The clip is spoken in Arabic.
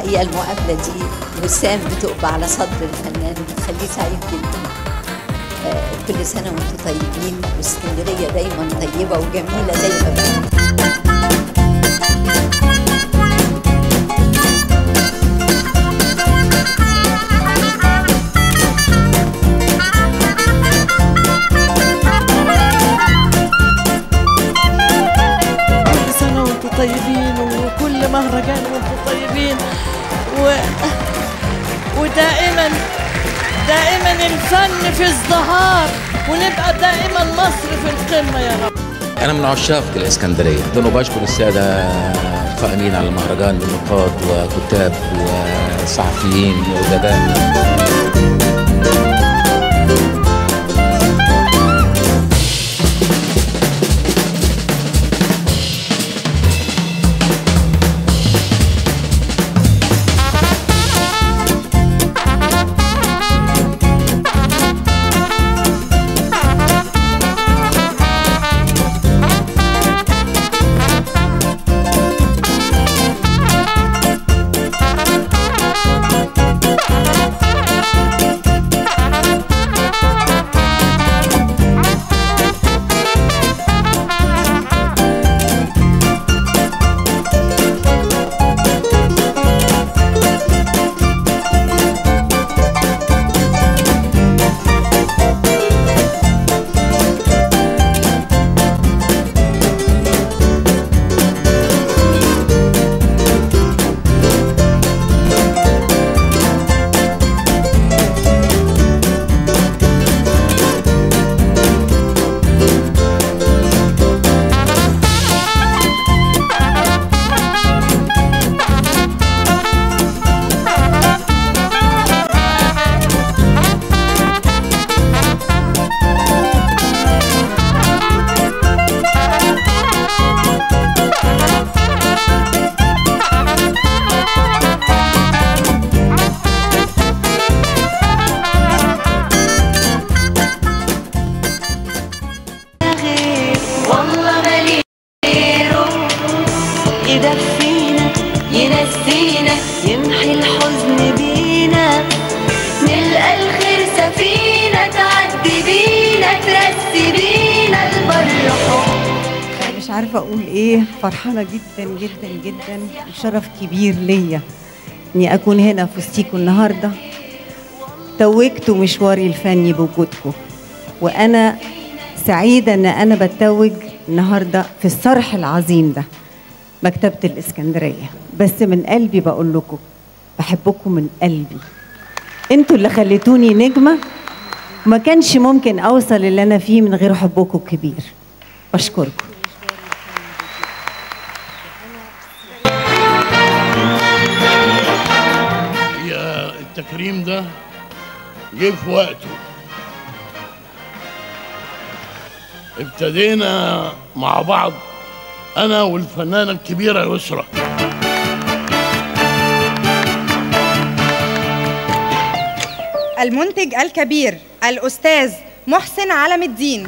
هي المقابلة دي وسام بتقبع على صدر الفنان بتخليه سعيد جدا. كل سنة وانتم طيبين، واسكندرية دايما طيبة وجميلة زي ما بقى. طيبين وكل مهرجان وانتم طيبين ودائما الفن في ازدهار، ونبقى دائما مصر في القمه يا رب. انا من عشاق الاسكندريه، وبشكر الساده القائمين على المهرجان من نقاد وكتاب وصحفيين وادباء. يدفينا ينسينا يمحي الحزن بينا، نلقى الخير سفينة تعدي بينا ترسي بينا البر حب. مش عارفة أقول إيه، فرحانة جدا جدا جدا، وشرف كبير ليا إني أكون هنا في وسطيكم النهاردة. توجتوا مشواري الفني بوجودكم، وأنا سعيدة إن أنا بتوج النهاردة في الصرح العظيم ده، مكتبة الإسكندرية. بس من قلبي بقول لكم بحبكم من قلبي، انتوا اللي خليتوني نجمة، وما كانش ممكن أوصل اللي أنا فيه من غير حبكم الكبير. بشكركم. يا التكريم ده جه في وقته. ابتدينا مع بعض أنا والفنانة الكبيرة يسرا. المنتج الكبير الأستاذ محسن علم الدين.